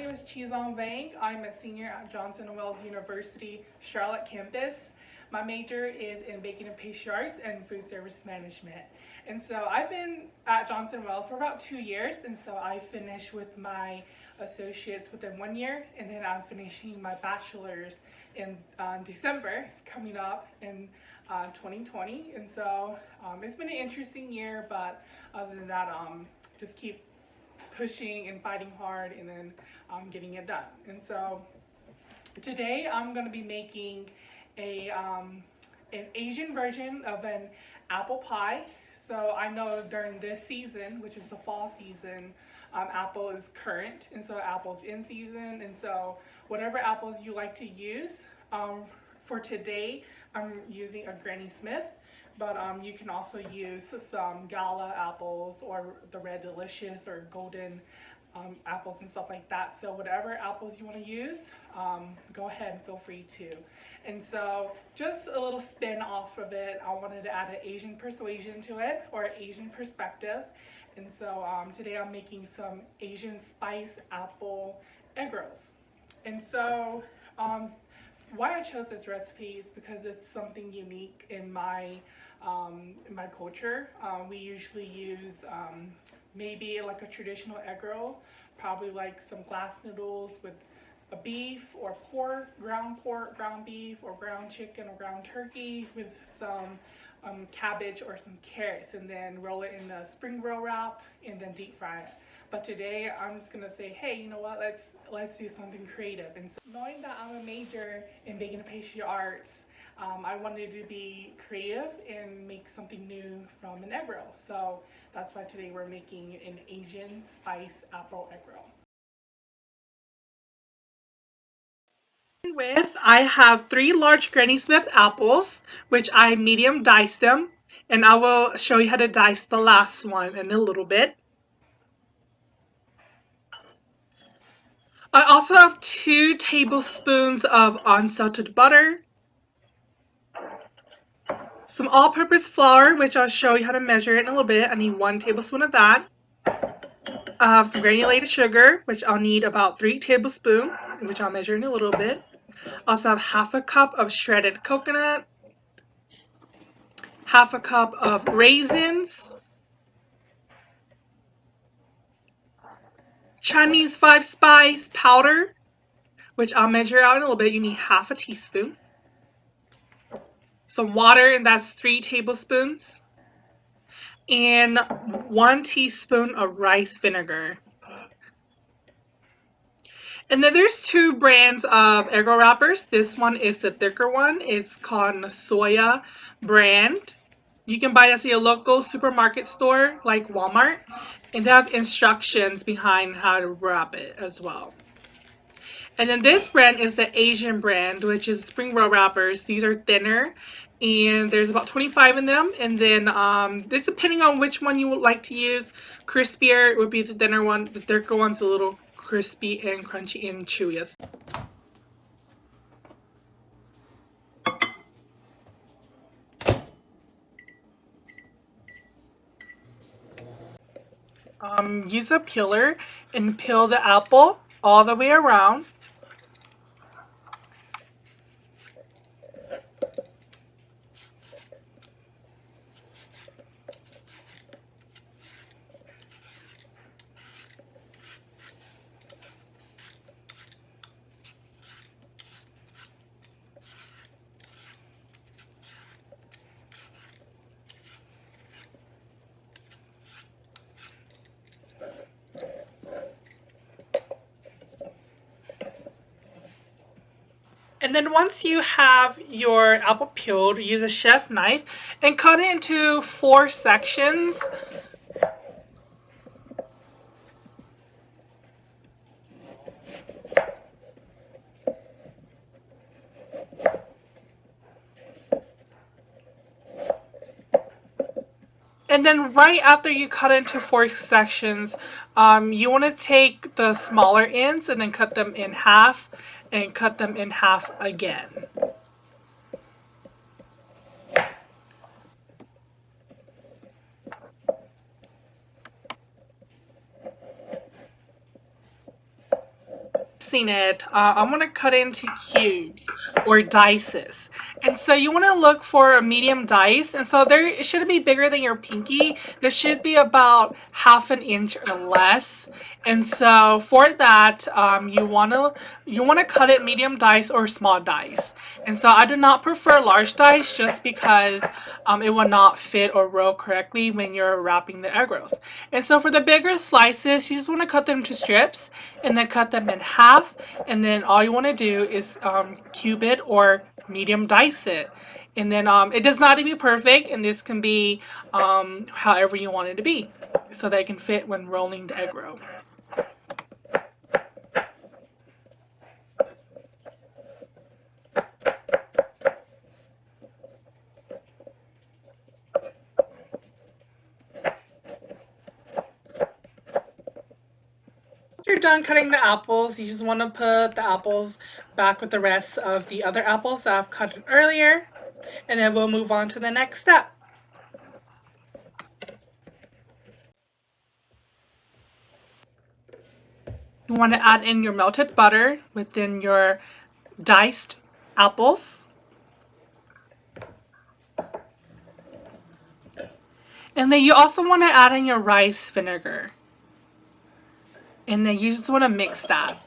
name is Chizong Vang. I'm a senior at Johnson & Wales University, Charlotte campus. My major is in baking and pastry arts and food service management. And so I've been at Johnson & Wales for about 2 years, and so I finished with my associates within 1 year, and then I'm finishing my bachelor's in December, coming up in 2020. And so it's been an interesting year, but other than that, just keep pushing and fighting hard, and then getting it done. And so today I'm going to be making an Asian version of an apple pie. So I know during this season, which is the fall season, apple is current, and so apple's in season. And so whatever apples you like to use, for today I'm using a Granny Smith, but you can also use some Gala apples or the Red Delicious or golden apples and stuff like that. So whatever apples you want to use, go ahead and feel free to. And so just a little spin off of it, I wanted to add an Asian persuasion to it, or an Asian perspective. And so today I'm making some Asian spice apple egg rolls. And so why I chose this recipe is because it's something unique in my culture. We usually use maybe like a traditional egg roll, probably like some glass noodles with a beef or pork, ground beef, or ground chicken or ground turkey with some cabbage or some carrots, and then roll it in a spring roll wrap and then deep fry it. But today I'm just gonna say, hey, you know what? Let's do something creative. And so, knowing that I'm a major in baking and pastry arts, I wanted to be creative and make something new from an egg roll. So that's why today we're making an Asian spice apple egg roll. I have 3 large Granny Smith apples, which I medium diced them, and I will show you how to dice the last one in a little bit. I also have 2 tablespoons of unsalted butter, some all-purpose flour, which I'll show you how to measure it in a little bit. I need 1 tablespoon of that. I have some granulated sugar, which I'll need about 3 tablespoons, which I'll measure in a little bit. I also have half a cup of shredded coconut, half a cup of raisins, Chinese 5-spice powder, which I'll measure out in a little bit. You need half a teaspoon. Some water, and that's 3 tablespoons. And 1 teaspoon of rice vinegar. And then there's 2 brands of egg roll wrappers. This one is the thicker one. It's called Soya brand. You can buy this at your local supermarket store like Walmart, and they have instructions behind how to wrap it as well. And then this brand is the Asian brand, which is spring roll wrappers. These are thinner, and there's about 25 in them. And then it's depending on which one you would like to use. Crispier would be the thinner one. The thicker one's a little crispy and crunchy and chewy. Use a peeler and peel the apple all the way around. And then once you have your apple peeled, use a chef knife and cut it into 4 sections. And then right after you cut it into 4 sections, you want to take the smaller ends and then cut them in half and cut them in half again. mixing it, I'm going to cut it into cubes or dices. And so you want to look for a medium dice. And so it shouldn't be bigger than your pinky. This should be about 1/2 inch or less. And so for that, you want to cut it medium dice or small dice. And so I do not prefer large dice just because it will not fit or roll correctly when you're wrapping the egg rolls. And so for the bigger slices, you just want to cut them to strips and then cut them in half. And then all you want to do is cube it or medium dice it. And then it does not have to be perfect, and this can be however you want it to be so that it can fit when rolling the egg roll. You're done cutting the apples, you just want to put the apples back with the rest of the other apples that I've cut earlier, and then we'll move on to the next step. You want to add in your melted butter within your diced apples. And then you also want to add in your rice vinegar. And then you just want to mix that.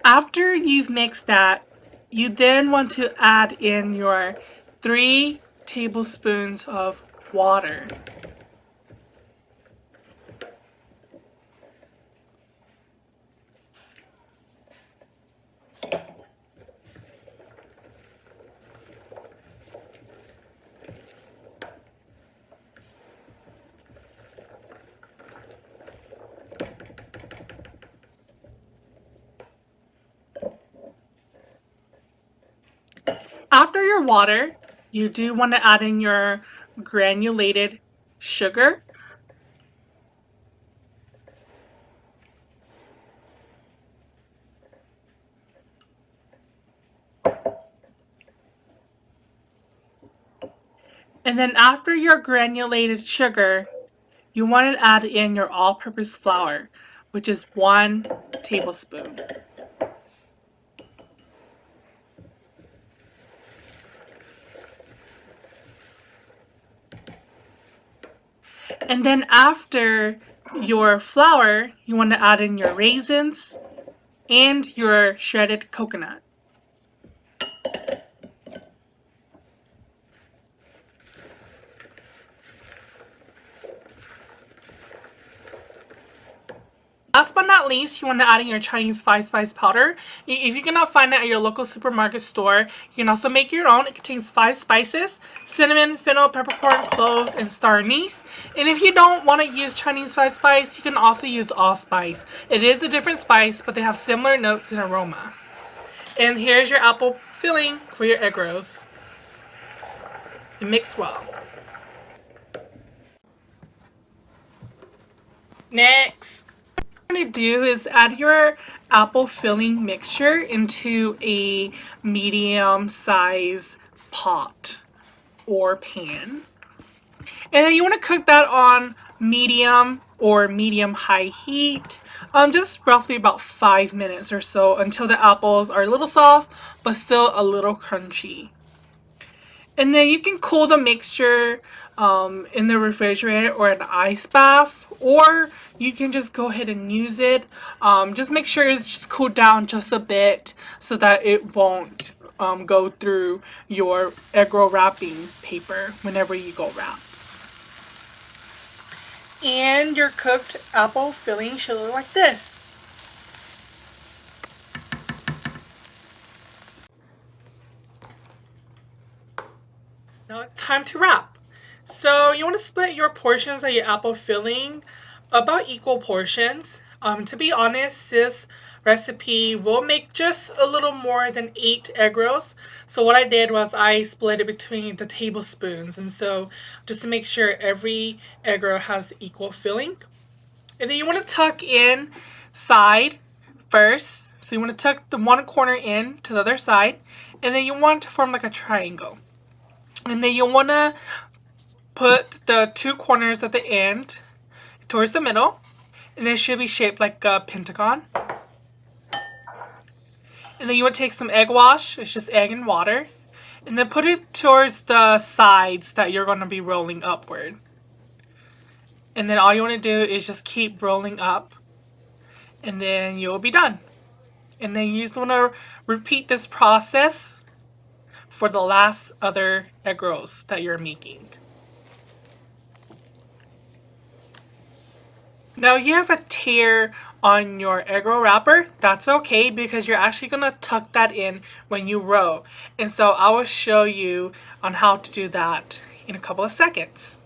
After you've mixed that, you then want to add in your 3 tablespoons of water. After your water, you do want to add in your granulated sugar. And then after your granulated sugar, you want to add in your all-purpose flour, which is 1 tablespoon. And then after your flour, you want to add in your raisins and your shredded coconut. Last but not least, you want to add in your Chinese 5-spice powder. If you cannot find it at your local supermarket store, you can also make your own. It contains 5 spices: cinnamon, fennel, peppercorn, cloves, and star anise. And if you don't want to use Chinese 5-spice, you can also use allspice. It is a different spice, but they have similar notes and aroma. And here's your apple filling for your egg rolls. And mix well. Next, what you're going to do is add your apple filling mixture into a medium size pot or pan. And then you want to cook that on medium or medium high heat, just roughly about 5 minutes or so until the apples are a little soft but still a little crunchy. And then you can cool the mixture in the refrigerator or an ice bath, or you can just go ahead and use it. Just make sure it's just cooled down just a bit so that it won't go through your egg roll wrapping paper whenever you go wrap. And your cooked apple filling should look like this. Now it's time to wrap. So you want to split your portions of your apple filling about equal portions. To be honest, this recipe will make just a little more than 8 egg rolls. So what I did was I split it between the tablespoons, and so just to make sure every egg roll has equal filling. And then you want to tuck in side first. So you want to tuck the one corner in to the other side, and then you want to form like a triangle. And then you want to put the 2 corners at the end towards the middle, and it should be shaped like a pentagon. And then you want to take some egg wash, it's just egg and water, and then put it towards the sides that you're going to be rolling upward. And then all you want to do is just keep rolling up, and then you'll be done. And then you just want to repeat this process for the last other egg rolls that you're making. Now you have a tear on your egg roll wrapper. That's okay because you're actually going to tuck that in when you roll. And so I will show you on how to do that in a couple of seconds.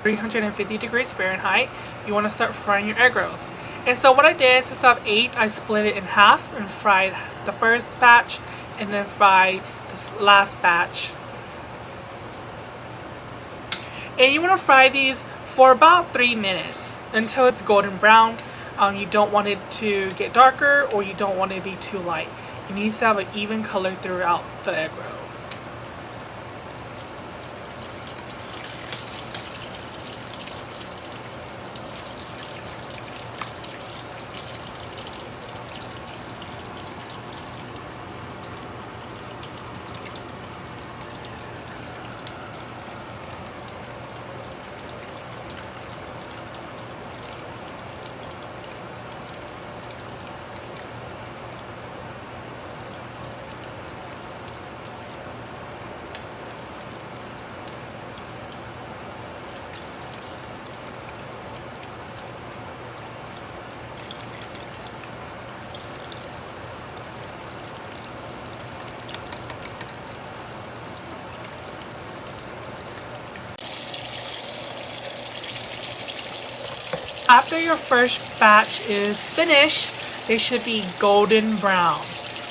(350°F), you want to start frying your egg rolls. And so what I did, since I have 8, I split it in half and fried the first batch and then fried this last batch. And you want to fry these for about 3 minutes until it's golden brown. You don't want it to get darker or you don't want it to be too light. It needs to have an even color throughout the egg roll. After your first batch is finished, they should be golden brown.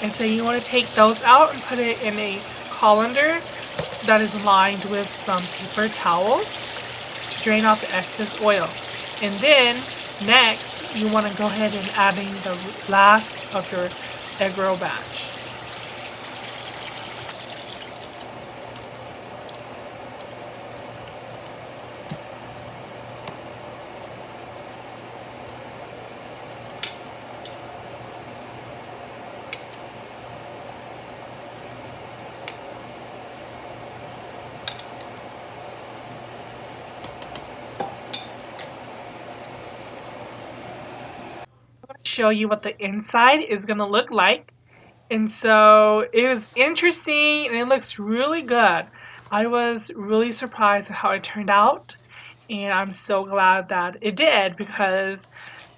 And so you want to take those out and put it in a colander that is lined with some paper towels to drain off the excess oil. And then next, you want to go ahead and add in the last of your egg roll batch. Show you what the inside is gonna look like. And so it was interesting and it looks really good. I was really surprised at how it turned out, and I'm so glad that it did because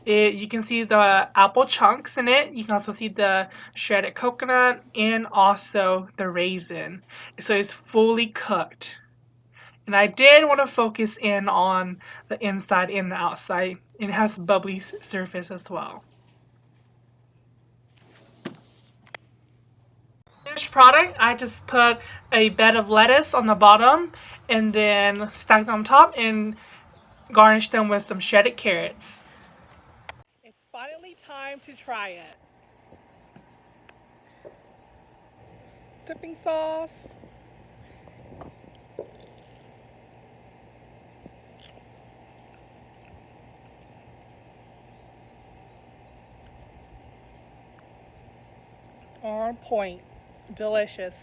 you can see the apple chunks in it. You can also see the shredded coconut and also the raisin. So it's fully cooked. And I did want to focus in on the inside and the outside. It has bubbly surface as well. Finished product, I just put a bed of lettuce on the bottom and then stacked on top and garnished them with some shredded carrots. It's finally time to try it. Dipping sauce. On point. Delicious.